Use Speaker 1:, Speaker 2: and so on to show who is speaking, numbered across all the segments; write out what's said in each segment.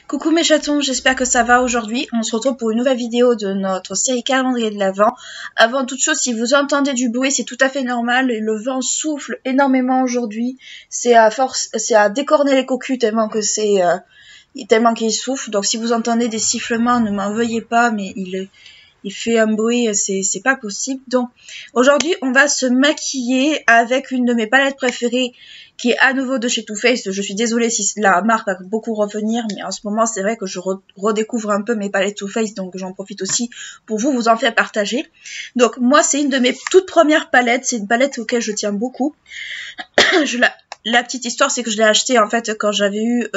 Speaker 1: Coucou mes chatons, j'espère que ça va aujourd'hui. On se retrouve pour une nouvelle vidéo de notre série calendrier de l'Avent. Avant toute chose, si vous entendez du bruit, c'est tout à fait normal. Le vent souffle énormément aujourd'hui. C'est à décorner les cocus tellement que tellement qu'il souffle. Donc si vous entendez des sifflements, ne m'en veuillez pas, mais il fait un bruit, c'est pas possible. Donc aujourd'hui, on va se maquiller avec une de mes palettes préférées qui est à nouveau de chez Too Faced. Je suis désolée si la marque va beaucoup revenir, mais en ce moment, c'est vrai que je redécouvre un peu mes palettes Too Faced, donc j'en profite aussi pour vous en faire partager. Donc moi, c'est une de mes toutes premières palettes. C'est une palette auquel je tiens beaucoup. La petite histoire, c'est que je l'ai achetée en fait quand j'avais eu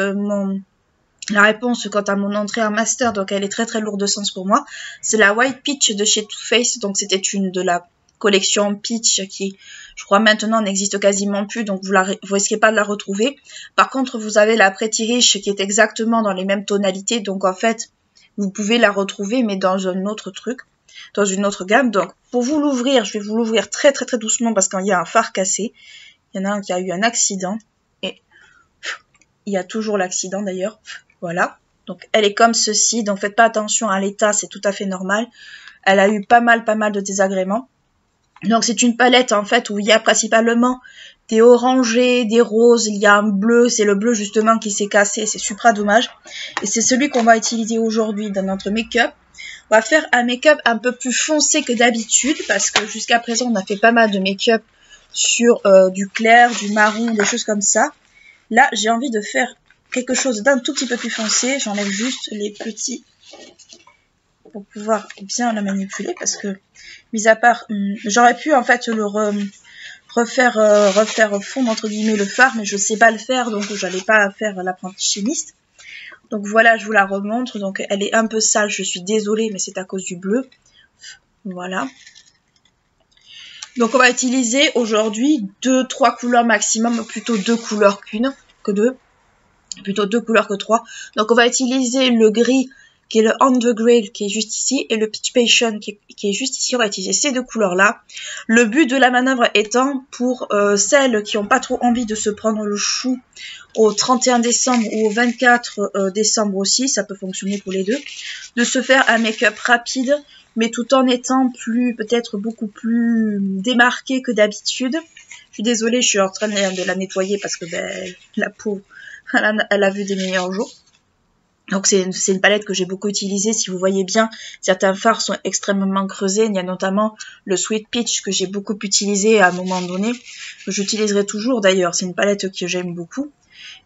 Speaker 1: la réponse quant à mon entrée en master, donc elle est très très lourde de sens pour moi. C'est la White Peach de chez Too Faced, donc c'était une de la collection Peach qui, je crois maintenant, n'existe quasiment plus, donc vous risquez pas de la retrouver. Par contre, vous avez la Pretty Rich qui est exactement dans les mêmes tonalités, donc en fait, vous pouvez la retrouver, mais dans un autre truc, dans une autre gamme. Donc, pour vous l'ouvrir, je vais vous l'ouvrir très très très doucement parce qu'il y a un phare cassé. Il y en a un qui a eu un accident, et il y a toujours l'accident d'ailleurs. Voilà, donc elle est comme ceci, donc faites pas attention à l'état, c'est tout à fait normal. Elle a eu pas mal de désagréments. Donc c'est une palette en fait où il y a principalement des orangés, des roses, il y a un bleu, c'est le bleu justement qui s'est cassé, c'est super dommage. Et c'est celui qu'on va utiliser aujourd'hui dans notre make-up. On va faire un make-up un peu plus foncé que d'habitude parce que jusqu'à présent on a fait pas mal de make-up sur du clair, du marron, des choses comme ça. Là j'ai envie de faire quelque chose d'un tout petit peu plus foncé. J'enlève juste les petits pour pouvoir bien la manipuler parce que, mis à part, j'aurais pu en fait le refaire fondre entre guillemets le fard, mais je sais pas le faire, donc j'allais pas faire l'apprenti chimiste. Donc voilà, je vous la remontre. Donc elle est un peu sale, je suis désolée, mais c'est à cause du bleu. Voilà. Donc on va utiliser aujourd'hui 2-3 couleurs maximum, plutôt 2 couleurs que 2. Plutôt 2 couleurs que 3. Donc on va utiliser le gris qui est le Under Grey qui est juste ici et le Peach Passion qui est juste ici. On va utiliser ces 2 couleurs là. Le but de la manœuvre étant pour celles qui n'ont pas trop envie de se prendre le chou au 31 décembre ou au 24 décembre aussi, ça peut fonctionner pour les deux, de se faire un make-up rapide mais tout en étant peut-être beaucoup plus démarqué que d'habitude. Je suis désolée, je suis en train de la nettoyer parce que la peau elle a vu des meilleurs jours. Donc c'est une palette que j'ai beaucoup utilisée. Si vous voyez bien, certains fards sont extrêmement creusés. Il y a notamment le Sweet Peach que j'ai beaucoup utilisé à un moment donné. Que j'utiliserai toujours d'ailleurs. C'est une palette que j'aime beaucoup.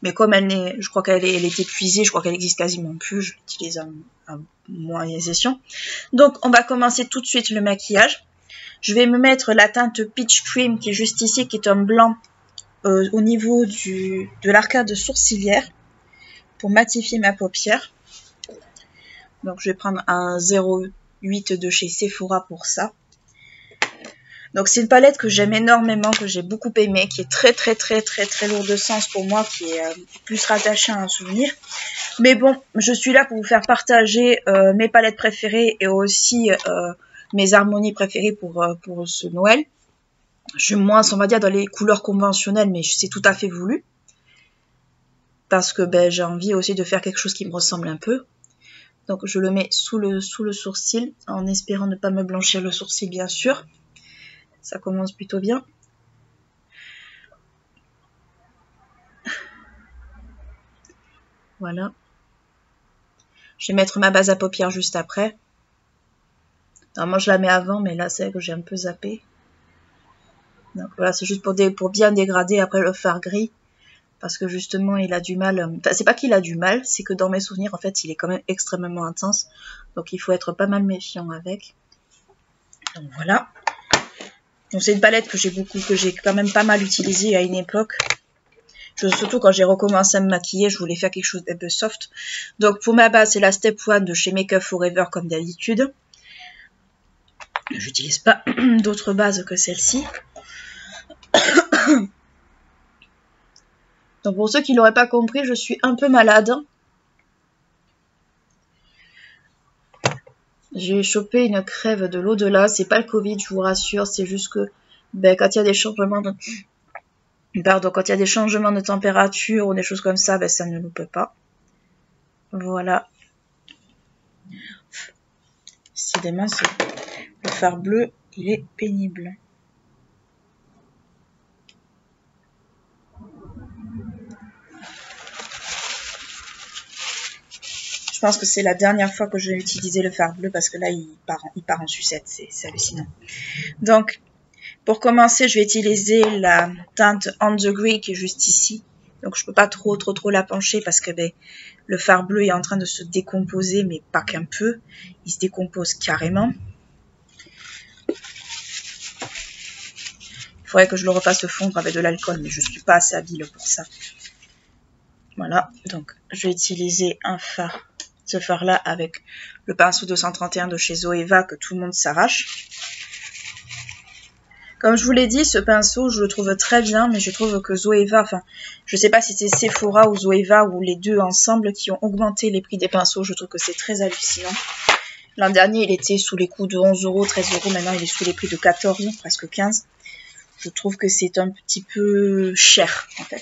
Speaker 1: Mais comme je crois qu'elle est épuisée, je crois qu'elle existe quasiment plus. Je l'utilise à moyenne session. Donc on va commencer tout de suite le maquillage. Je vais me mettre la teinte Peach Cream qui est juste ici, qui est un blanc au niveau de l'arcade sourcilière pour matifier ma paupière. Donc je vais prendre un 0,8 de chez Sephora pour ça. Donc c'est une palette que j'aime énormément, que j'ai beaucoup aimée, qui est très lourde de sens pour moi, qui est plus rattachée à un souvenir. Mais bon, je suis là pour vous faire partager mes palettes préférées et aussi mes harmonies préférées pour ce Noël. Je suis moins, on va dire, dans les couleurs conventionnelles, mais c'est tout à fait voulu. Parce que j'ai envie aussi de faire quelque chose qui me ressemble un peu. Donc je le mets sous le sourcil, en espérant ne pas me blanchir le sourcil, bien sûr. Ça commence plutôt bien. Voilà. Je vais mettre ma base à paupières juste après. Normalement je la mets avant, mais là c'est vrai que j'ai un peu zappé. Donc voilà, c'est juste pour bien dégrader après le fard gris. Parce que justement il a du mal, enfin c'est pas qu'il a du mal, c'est que dans mes souvenirs en fait il est quand même extrêmement intense. Donc il faut être pas mal méfiant avec. Donc voilà. Donc c'est une palette que j'ai quand même pas mal utilisée à une époque. Surtout quand j'ai recommencé à me maquiller, je voulais faire quelque chose d'un peu soft. Donc pour ma base c'est la Step 1 de chez Make Up Forever comme d'habitude. J'utilise pas d'autres bases que celle-ci. Donc pour ceux qui l'auraient pas compris, je suis un peu malade. J'ai chopé une crève de l'au-delà. C'est pas le Covid, je vous rassure. C'est juste que quand il y a des changements de... quand il y a des changements de température ou des choses comme ça, ça ne loupe pas. Voilà. Décidément, le fard bleu, il est pénible. Je pense que c'est la dernière fois que je vais utiliser le fard bleu parce que là, il part en sucette. C'est hallucinant. Donc, pour commencer, je vais utiliser la teinte On The Grey qui est juste ici. Donc, je peux pas trop la pencher parce que le fard bleu est en train de se décomposer, mais pas qu'un peu. Il se décompose carrément. Il faudrait que je le refasse fondre avec de l'alcool, mais je suis pas assez habile pour ça. Voilà, donc je vais utiliser ce fard-là avec le pinceau 231 de chez Zoeva que tout le monde s'arrache. Comme je vous l'ai dit, ce pinceau, je le trouve très bien, mais je trouve que Zoeva, enfin, je sais pas si c'est Sephora ou Zoeva ou les deux ensemble qui ont augmenté les prix des pinceaux. Je trouve que c'est très hallucinant. L'an dernier, il était sous les coups de 11 €, 13 €. Maintenant, il est sous les prix de 14, presque 15. Je trouve que c'est un petit peu cher, en fait.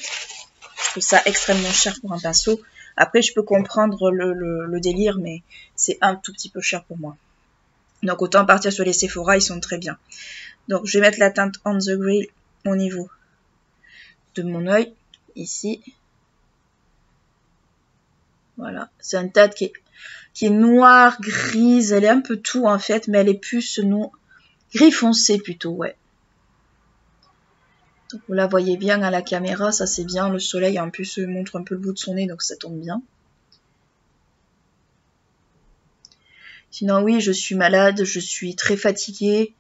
Speaker 1: Je trouve ça extrêmement cher pour un pinceau. Après, je peux comprendre le délire, mais c'est un tout petit peu cher pour moi. Donc, autant partir sur les Sephora, ils sont très bien. Donc, je vais mettre la teinte On The Grey au niveau de mon œil, ici. Voilà, c'est une teinte qui est noire, grise, elle est un peu tout en fait, mais elle est plus gris foncé plutôt, ouais. Donc, vous la voyez bien à la caméra, ça c'est bien, le soleil en plus montre un peu le bout de son nez, donc ça tombe bien. Sinon oui, je suis malade, je suis très fatiguée.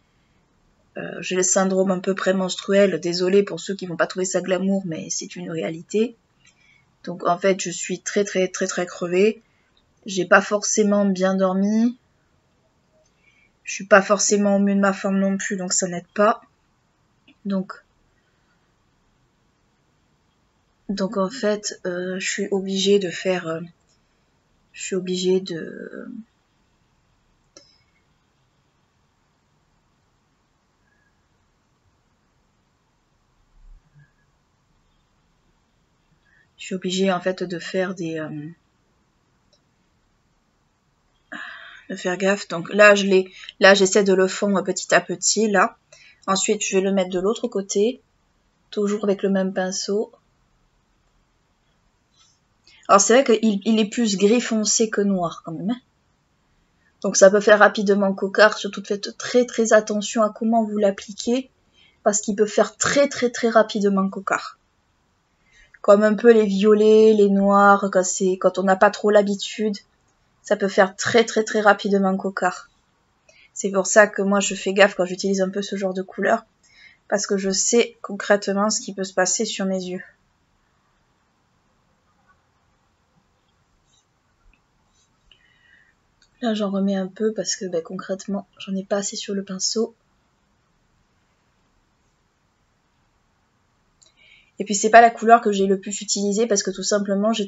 Speaker 1: J'ai le syndrome un peu prémenstruel, désolée pour ceux qui vont pas trouver ça glamour, mais c'est une réalité. Donc en fait, je suis très crevée. J'ai pas forcément bien dormi. Je suis pas forcément au mieux de ma forme non plus, donc ça n'aide pas. Donc en fait, je suis obligée de faire... Je suis obligée de en fait de faire de faire gaffe. Donc là, j'essaie de le fondre petit à petit, là. Ensuite, je vais le mettre de l'autre côté, toujours avec le même pinceau. Alors c'est vrai qu'il est plus gris foncé que noir quand même. Donc ça peut faire rapidement cocard, surtout faites très attention à comment vous l'appliquez, parce qu'il peut faire très rapidement cocard. Comme un peu les violets, les noirs, quand on n'a pas trop l'habitude, ça peut faire très rapidement cocard. C'est pour ça que moi je fais gaffe quand j'utilise un peu ce genre de couleur, parce que je sais concrètement ce qui peut se passer sur mes yeux. Là j'en remets un peu parce que concrètement j'en ai pas assez sur le pinceau. Et puis c'est pas la couleur que j'ai le plus utilisée parce que tout simplement je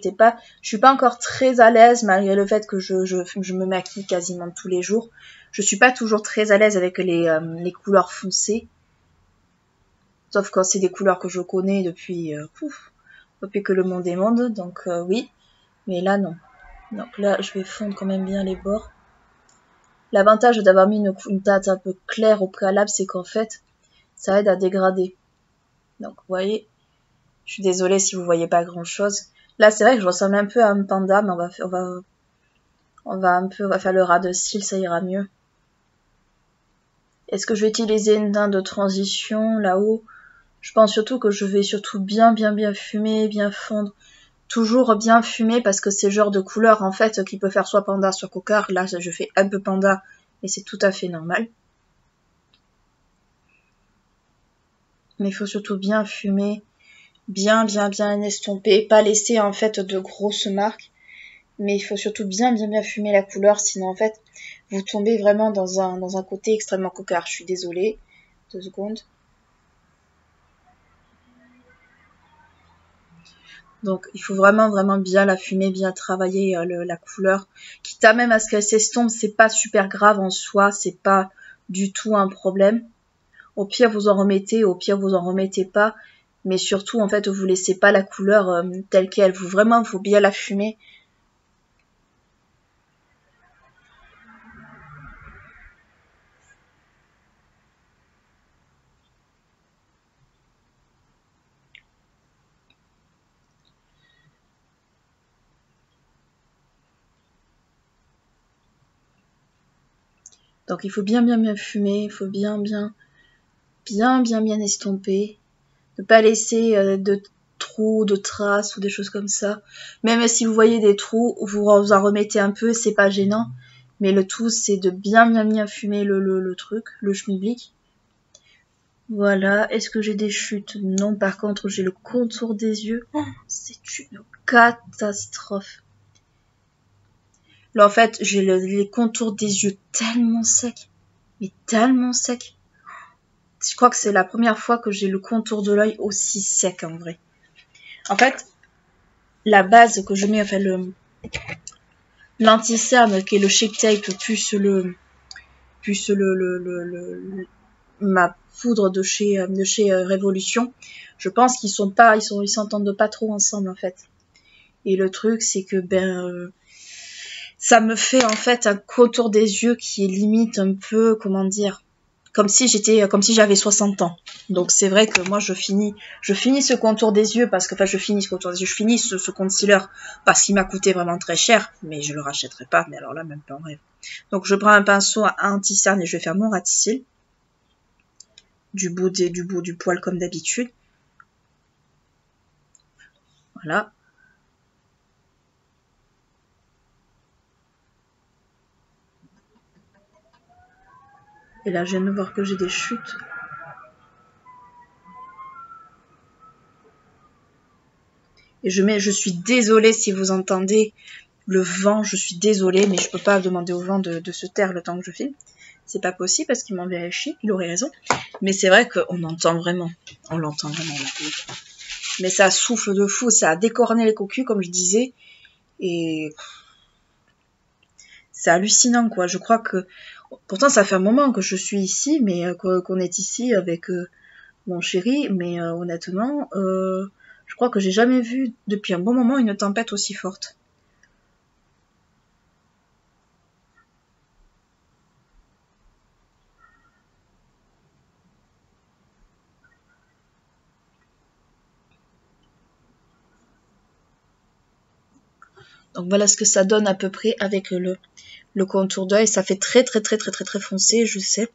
Speaker 1: suis pas encore très à l'aise malgré le fait que je me maquille quasiment tous les jours. Je suis pas toujours très à l'aise avec les couleurs foncées. Sauf quand c'est des couleurs que je connais depuis que le monde est monde, donc oui. Mais là non. Donc là je vais fondre quand même bien les bords. L'avantage d'avoir mis une teinte un peu claire au préalable, c'est qu'en fait ça aide à dégrader. Donc vous voyez, je suis désolée si vous voyez pas grand chose. Là, c'est vrai que je ressemble un peu à un panda, mais on va faire le ras de cils, ça ira mieux. Est-ce que je vais utiliser une teinte de transition là-haut? Je pense surtout que je vais surtout bien fumer, bien fondre. Toujours bien fumer parce que c'est le genre de couleur en fait qui peut faire soit panda, soit cocard. Là, je fais un peu panda, mais c'est tout à fait normal. Mais il faut surtout bien fumer. Bien estomper, pas laisser en fait de grosses marques, mais il faut surtout bien fumer la couleur, sinon en fait vous tombez vraiment dans un côté extrêmement cocard. Je suis désolée, 2 secondes. Donc il faut vraiment bien la fumer, bien travailler la couleur, quitte à même à ce qu'elle s'estompe, c'est pas super grave en soi, c'est pas du tout un problème. Au pire vous en remettez, au pire vous en remettez pas. Mais surtout, en fait, vous laissez pas la couleur telle qu'elle. Faut bien la fumer. Donc il faut bien fumer, il faut bien estomper. Ne pas laisser de trous, de traces ou des choses comme ça. Même si vous voyez des trous, vous en remettez un peu, c'est pas gênant. Mais le tout, c'est de bien fumer le truc, le schmilblick. Voilà. Est-ce que j'ai des chutes? Non, par contre, j'ai le contour des yeux. Oh, c'est une catastrophe. Là, en fait, j'ai les contours des yeux tellement secs. Mais tellement secs. Je crois que c'est la première fois que j'ai le contour de l'œil aussi sec, en vrai. En fait, la base que je mets, enfin, l'anti-cerne, qui est le Shape Tape, plus ma poudre de chez Révolution, je pense qu'ils s'entendent pas trop ensemble, en fait. Et le truc, c'est que, ça me fait, en fait, un contour des yeux qui est limite un peu, comment dire, comme si j'avais 60 ans. Donc c'est vrai que moi je finis ce contour des yeux parce que, enfin je finis ce concealer parce qu'il m'a coûté vraiment très cher, mais je le rachèterai pas, mais alors là même pas en rêve. Donc je prends un pinceau à anti-cerne et je vais faire mon ras de cils du bout du poil comme d'habitude. Voilà. Et là je viens de voir que j'ai des chutes. Et je suis désolée si vous entendez le vent, je suis désolée, mais je peux pas demander au vent de se taire le temps que je filme. C'est pas possible parce qu'il m'enverrait chier, il aurait raison. Mais c'est vrai qu'on entend vraiment. On l'entend vraiment là. Mais ça souffle de fou, ça a décorné les cocus, comme je disais. Et c'est hallucinant, quoi. Je crois que... Pourtant, ça fait un moment que je suis ici, mais qu'on est ici avec mon chéri. Mais honnêtement, je crois que j'ai jamais vu depuis un bon moment une tempête aussi forte. Donc voilà ce que ça donne à peu près avec le contour d'œil. Ça fait très foncé, je sais.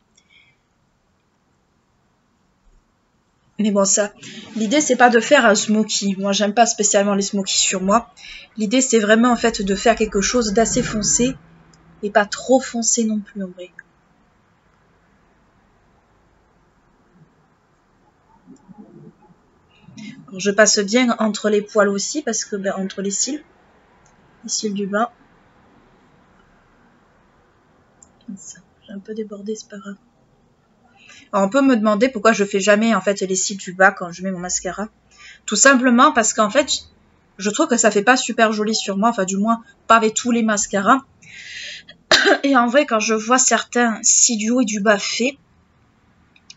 Speaker 1: Mais bon, ça, l'idée c'est pas de faire un smoky. Moi, j'aime pas spécialement les smokies sur moi. L'idée c'est vraiment en fait de faire quelque chose d'assez foncé et pas trop foncé non plus en vrai. Alors, je passe bien entre les poils aussi parce que entre les cils du bas. J'ai un peu débordé, c'est pas grave. Alors, on peut me demander pourquoi je fais jamais en fait les cils du bas quand je mets mon mascara. Tout simplement parce qu'en fait, je trouve que ça fait pas super joli sur moi, enfin du moins pas avec tous les mascaras. Et en vrai, quand je vois certains cils du haut et du bas faits,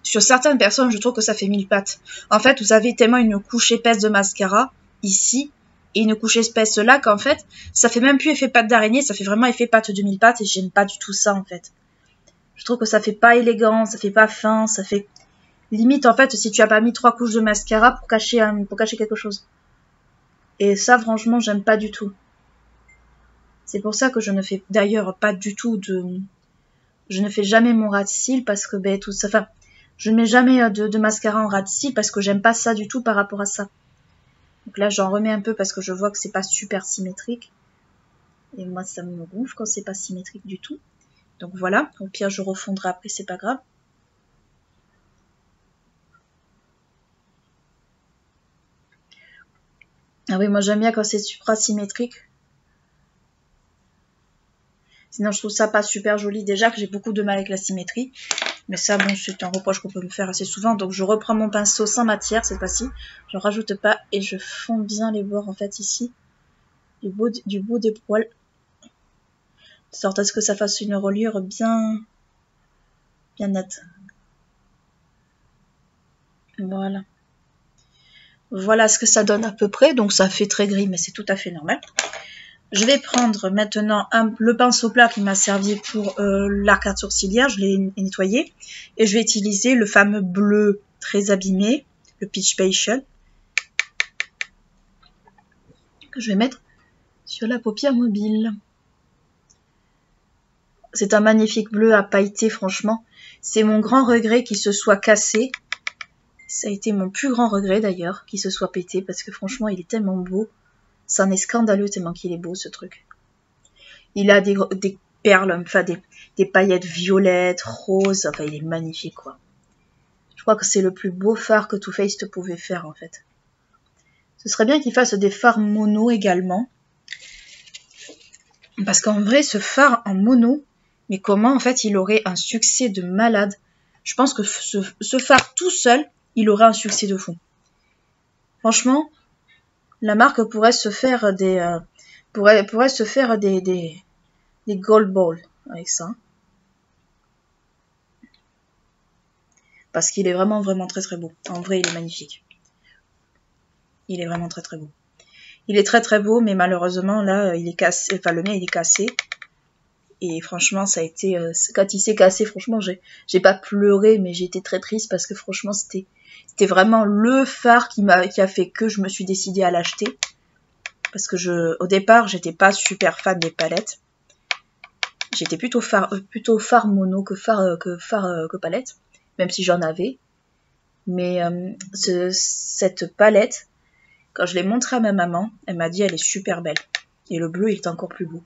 Speaker 1: sur certaines personnes, je trouve que ça fait 1000 pattes. En fait, vous avez tellement une couche épaisse de mascara ici et une couche épaisse là qu'en fait, ça fait même plus effet pâte d'araignée, ça fait vraiment effet pâte de 1000 pattes et j'aime pas du tout ça en fait. Je trouve que ça fait pas élégant, ça fait pas fin, ça fait limite en fait si tu as pas mis 3 couches de mascara pour cacher quelque chose. Et ça, franchement, j'aime pas du tout. C'est pour ça que je ne fais d'ailleurs pas du tout je ne fais jamais mon ras de cils parce que tout ça, enfin, je ne mets jamais de mascara en ras de cils parce que j'aime pas ça du tout par rapport à ça. Donc là, j'en remets un peu parce que je vois que c'est pas super symétrique. Et moi, ça me gonfle quand c'est pas symétrique du tout. Donc voilà, au pire, je refondrai après, c'est pas grave. Ah oui, moi j'aime bien quand c'est supra symétrique. Sinon, je trouve ça pas super joli. Déjà que j'ai beaucoup de mal avec la symétrie. Mais ça, bon, c'est un reproche qu'on peut me faire assez souvent. Donc, je reprends mon pinceau sans matière cette fois-ci. Je rajoute pas et je fonds bien les bords, en fait, ici. Du bout des poils. De sorte à ce que ça fasse une reliure bien nette. Voilà. Voilà ce que ça donne à peu près. Donc, ça fait très gris, mais c'est tout à fait normal. Je vais prendre maintenant le pinceau plat qui m'a servi pour l'arcade sourcilière. Je l'ai nettoyé. Et je vais utiliser le fameux bleu très abîmé, le Peach Passion, que je vais mettre sur la paupière mobile. C'est un magnifique bleu à pailleter, franchement. C'est mon grand regret qu'il se soit cassé. Ça a été mon plus grand regret d'ailleurs, qu'il se soit pété, parce que franchement, il est tellement beau. Ça en est scandaleux tellement qu'il est beau, ce truc. Il a des perles, enfin des paillettes violettes, roses, enfin il est magnifique, quoi. Je crois que c'est le plus beau phare que Too Faced pouvait faire, en fait. Ce serait bien qu'il fasse des phares mono également. Parce qu'en vrai, ce phare en mono, mais comment, en fait, il aurait un succès de malade. Je pense que ce phare tout seul, il aurait un succès de fou. Franchement, la marque pourrait se faire pourrait se faire des gold balls avec ça. Parce qu'il est vraiment très très beau. En vrai, il est magnifique. Il est vraiment très très beau. Il est très très beau, mais malheureusement, là, il est cassé. Enfin, le mien, il est cassé. Et franchement, ça a été... quand il s'est cassé, franchement, j'ai pas pleuré, mais j'ai été très triste parce que franchement, c'était vraiment le phare qui a fait que je me suis décidée à l'acheter. Parce que au départ, j'étais pas super fan des palettes. J'étais plutôt phare mono que palette, même si j'en avais. Mais cette palette, quand je l'ai montrée à ma maman, elle m'a dit elle est super belle. Et le bleu, il est encore plus beau.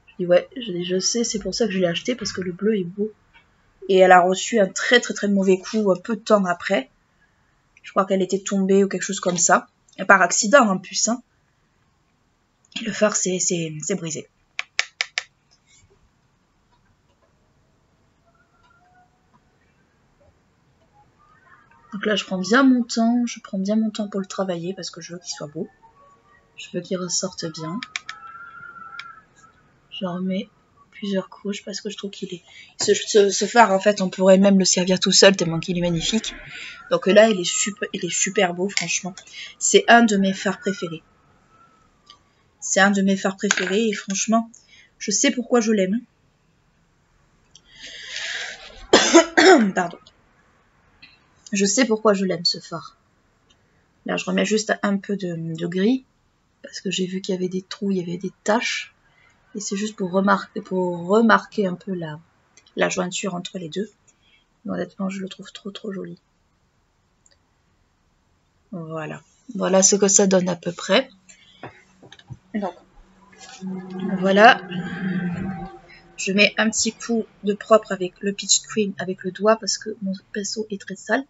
Speaker 1: Je dis ouais, je sais, c'est pour ça que je l'ai acheté, parce que le bleu est beau. Et elle a reçu un très très très mauvais coup peu de temps après. Je crois qu'elle était tombée ou quelque chose comme ça. Et par accident en plus. Hein. Et le phare s'est brisé. Donc là, je prends bien mon temps pour le travailler parce que je veux qu'il soit beau. Je veux qu'il ressorte bien. Je remets plusieurs couches parce que je trouve qu'il est... Ce phare, en fait, on pourrait même le servir tout seul tellement qu'il est magnifique. Donc là, il est super beau, franchement. C'est un de mes phares préférés. C'est un de mes phares préférés et franchement, je sais pourquoi je l'aime. Pardon. Je sais pourquoi je l'aime, ce phare. Là, je remets juste un peu de gris parce que j'ai vu qu'il y avait des trous, il y avait des taches. Et c'est juste pour remarquer un peu la jointure entre les deux. Mais honnêtement, je le trouve trop joli. Voilà. Voilà ce que ça donne à peu près. Donc, voilà. Je mets un petit coup de propre avec le peach cream avec le doigt parce que mon pinceau est très sale.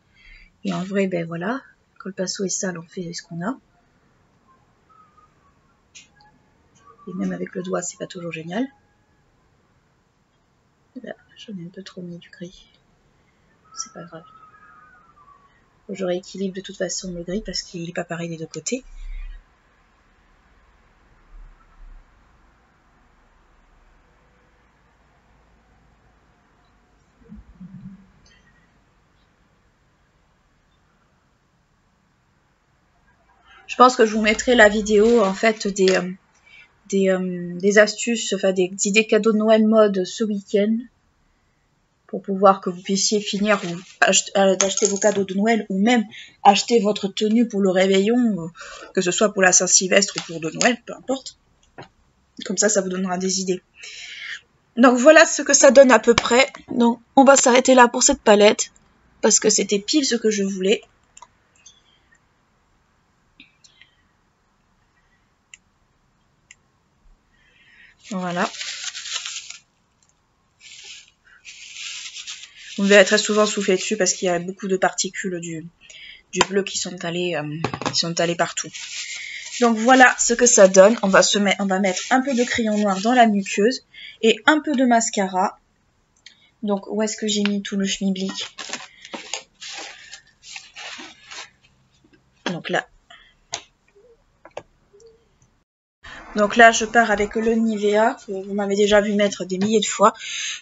Speaker 1: Et en vrai, ben voilà. Quand le pinceau est sale, on fait ce qu'on a. Et même avec le doigt, c'est pas toujours génial. Là, j'en ai un peu trop mis du gris. C'est pas grave. Je rééquilibre de toute façon le gris parce qu'il n'est pas pareil des deux côtés. Je pense que je vous mettrai la vidéo en fait des astuces, enfin des idées cadeaux de Noël mode ce week-end pour pouvoir que vous puissiez finir d'acheter vos cadeaux de Noël ou même acheter votre tenue pour le réveillon, que ce soit pour la Saint-Sylvestre ou pour de Noël, peu importe. Comme ça vous donnera des idées. Donc voilà ce que ça donne à peu près. Donc on va s'arrêter là pour cette palette parce que c'était pile ce que je voulais. Voilà. Vous verrez très souvent souffler dessus parce qu'il y a beaucoup de particules du bleu qui sont allées partout. Donc voilà ce que ça donne. On va mettre un peu de crayon noir dans la muqueuse et un peu de mascara. Donc où est-ce que j'ai mis tout le schmilblick? Donc là, je pars avec le Nivea, que vous m'avez déjà vu mettre des milliers de fois.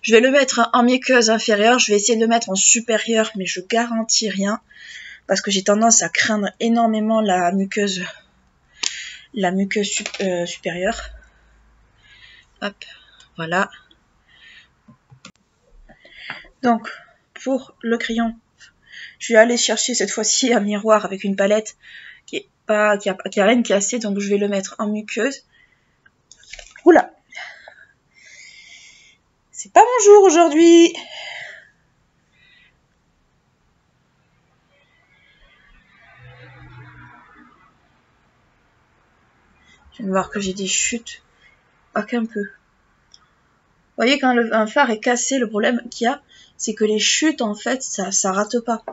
Speaker 1: Je vais le mettre en muqueuse inférieure, je vais essayer de le mettre en supérieure, mais je garantis rien. Parce que j'ai tendance à craindre énormément la muqueuse supérieure. Hop, voilà. Donc, pour le crayon, je vais aller chercher cette fois-ci un miroir avec une palette qui a rien cassé, donc je vais le mettre en muqueuse. Oula! C'est pas mon jour aujourd'hui. Je viens de voir que j'ai des chutes. Pas qu'un peu. Vous voyez, quand un phare est cassé, le problème qu'il y a, c'est que les chutes, en fait, ça rate pas.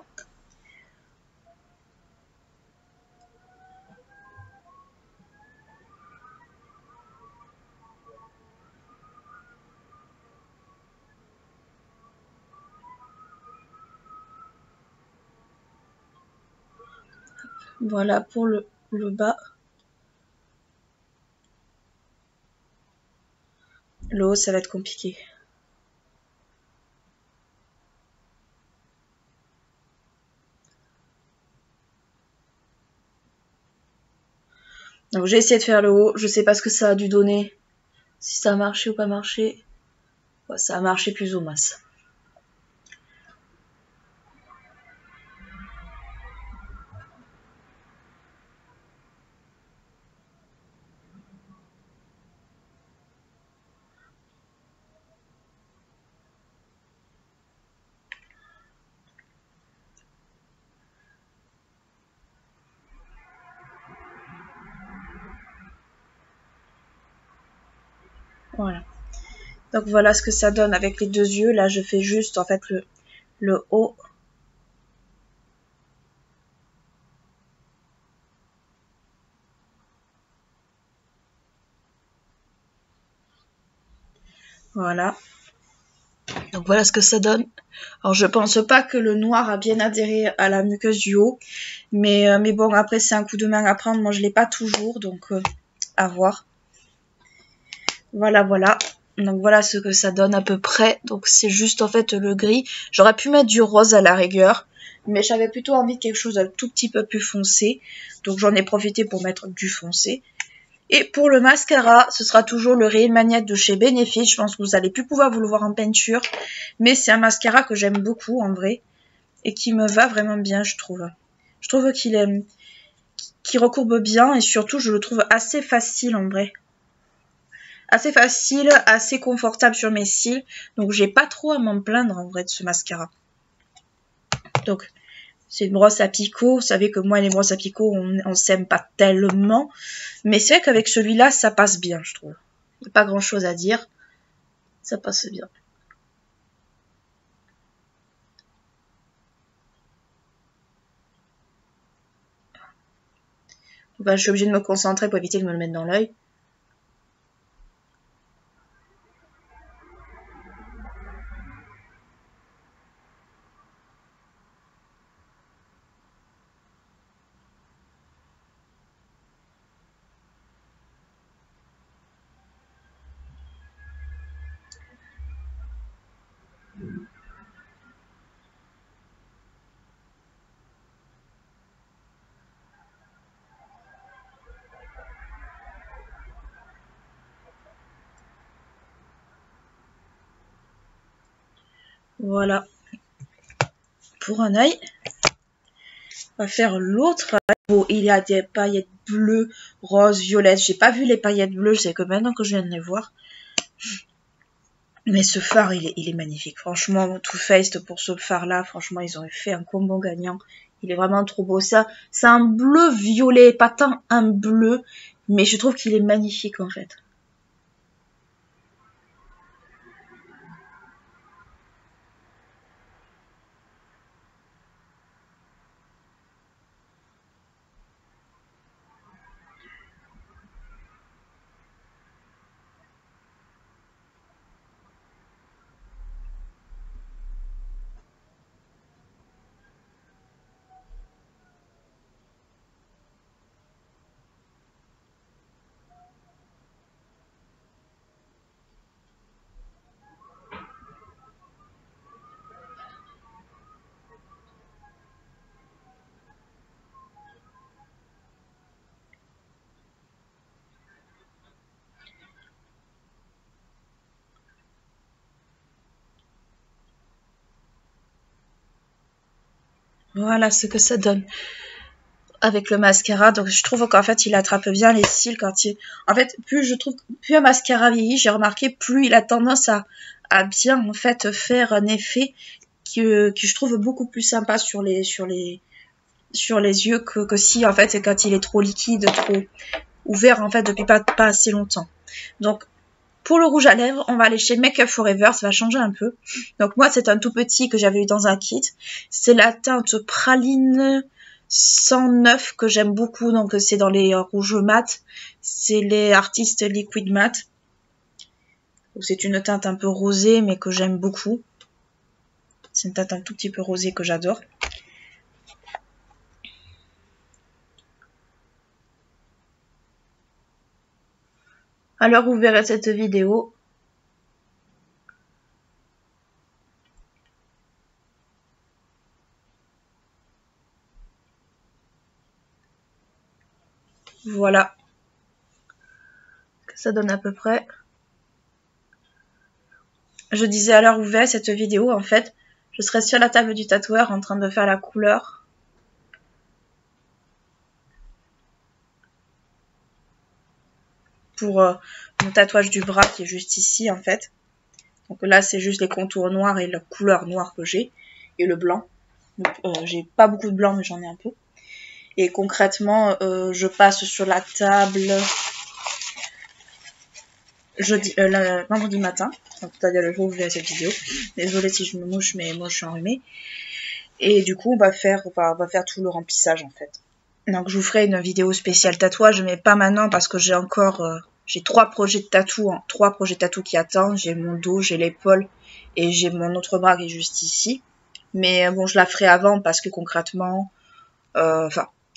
Speaker 1: Voilà pour le bas. Le haut, ça va être compliqué. Donc j'ai essayé de faire le haut. Je sais pas ce que ça a dû donner. Si ça a marché ou pas marché. Ouais, ça a marché plus ou moins. Voilà. Donc voilà ce que ça donne avec les deux yeux. Là, je fais juste en fait le haut. Voilà. Donc voilà ce que ça donne. Alors je pense pas que le noir a bien adhéré à la muqueuse du haut. Mais bon, après c'est un coup de main à prendre. Moi je l'ai pas toujours, donc à voir. Voilà, voilà. Donc voilà ce que ça donne à peu près. Donc c'est juste en fait le gris. J'aurais pu mettre du rose à la rigueur. Mais j'avais plutôt envie de quelque chose d'un tout petit peu plus foncé. Donc j'en ai profité pour mettre du foncé. Et pour le mascara, ce sera toujours le Real Magnette de chez Benefit. Je pense que vous allez plus pouvoir vous le voir en peinture. Mais c'est un mascara que j'aime beaucoup en vrai. Et qui me va vraiment bien, je trouve. Je trouve qu'il recourbe bien. Et surtout, je le trouve assez facile en vrai. Assez facile, assez confortable sur mes cils. Donc j'ai pas trop à m'en plaindre en vrai de ce mascara. Donc c'est une brosse à picot. Vous savez que moi les brosses à picot on s'aime pas tellement. Mais c'est vrai qu'avec celui-là ça passe bien je trouve. Il n'y a pas grand chose à dire. Ça passe bien. Donc là, je suis obligée de me concentrer pour éviter de me le mettre dans l'œil. Voilà. Pour un œil. On va faire l'autre. Oh, il y a des paillettes bleues, roses, violettes. J'ai pas vu les paillettes bleues, c'est que maintenant que je viens de les voir. Mais ce phare, il est magnifique. Franchement, Too Faced pour ce phare-là, franchement, ils ont fait un combo gagnant. Il est vraiment trop beau. Ça, c'est un bleu violet, pas tant un bleu, mais je trouve qu'il est magnifique en fait. Voilà ce que ça donne. avec le mascara. Donc je trouve qu'en fait il attrape bien les cils quand il... En fait plus un mascara vieillit, j'ai remarqué, plus il a tendance à bien en fait faire un effet que je trouve beaucoup plus sympa sur les yeux que si en fait quand il est trop liquide, trop ouvert en fait depuis pas assez longtemps. Donc pour le rouge à lèvres, on va aller chez Make Up Forever, ça va changer un peu. Donc moi c'est un tout petit que j'avais eu dans un kit. C'est la teinte Praline 109 que j'aime beaucoup, donc c'est dans les rouges mat. C'est les Artistes Liquid Matte. C'est une teinte un peu rosée mais que j'aime beaucoup. C'est une teinte un tout petit peu rosée que j'adore. Alors vous verrez cette vidéo. Voilà. Que ça donne à peu près. Je disais à l'heure où vous verrez cette vidéo, en fait, je serai sur la table du tatoueur en train de faire la couleur. Pour mon tatouage du bras qui est juste ici, en fait. Donc là, c'est juste les contours noirs et la couleur noire que j'ai. Et le blanc. J'ai pas beaucoup de blanc, mais j'en ai un peu. Et concrètement, je passe sur la table vendredi matin. C'est-à-dire le jour où vous verrez cette vidéo. Désolée si je me mouche, mais moi je suis enrhumée. Et du coup, on va faire tout le remplissage en fait. Donc je vous ferai une vidéo spéciale tatouage, mais pas maintenant parce que j'ai encore... j'ai 3 projets de tatou, 3 projets de tatou qui attendent. J'ai mon dos, j'ai l'épaule et j'ai mon autre bras qui est juste ici. Mais bon, je la ferai avant parce que concrètement...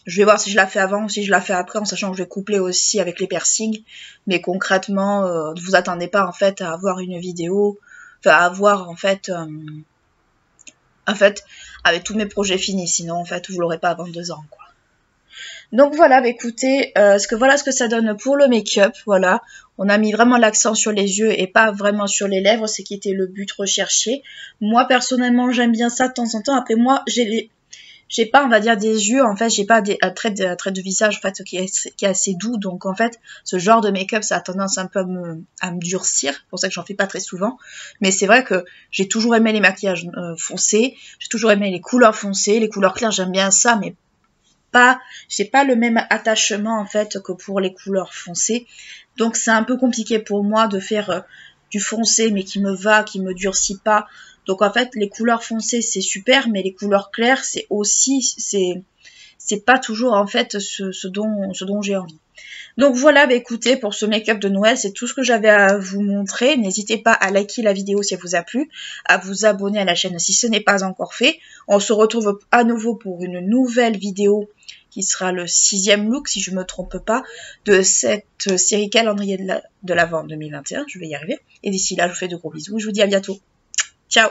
Speaker 1: je vais voir si je la fais avant ou si je la fais après, en sachant que je vais coupler aussi avec les piercings. Mais concrètement, ne vous attendez pas en fait à avoir une vidéo, enfin à avoir en fait avec tous mes projets finis. Sinon en fait vous l'aurez pas avant 2 ans quoi. Donc voilà, bah, écoutez, voilà ce que ça donne pour le make-up. Voilà, on a mis vraiment l'accent sur les yeux et pas vraiment sur les lèvres, ce qui était le but recherché. Moi personnellement j'aime bien ça de temps en temps. Après moi j'ai pas, on va dire, des yeux, en fait, j'ai pas un trait de visage, en fait, qui est assez doux. Donc, en fait, ce genre de make-up, ça a tendance un peu à me durcir. C'est pour ça que j'en fais pas très souvent. Mais c'est vrai que j'ai toujours aimé les maquillages foncés. J'ai toujours aimé les couleurs foncées. Les couleurs claires, j'aime bien ça, mais j'ai pas le même attachement, en fait, que pour les couleurs foncées. Donc, c'est un peu compliqué pour moi de faire du foncé, mais qui me durcit pas. Donc en fait, les couleurs foncées, c'est super, mais les couleurs claires, c'est pas toujours en fait ce dont j'ai envie. Donc voilà, bah écoutez, pour ce make-up de Noël, c'est tout ce que j'avais à vous montrer. N'hésitez pas à liker la vidéo si elle vous a plu, à vous abonner à la chaîne si ce n'est pas encore fait. On se retrouve à nouveau pour une nouvelle vidéo qui sera le 6e look, si je ne me trompe pas, de cette série calendrier de l'Avent 2021. Je vais y arriver. Et d'ici là, je vous fais de gros bisous. Je vous dis à bientôt. Ciao!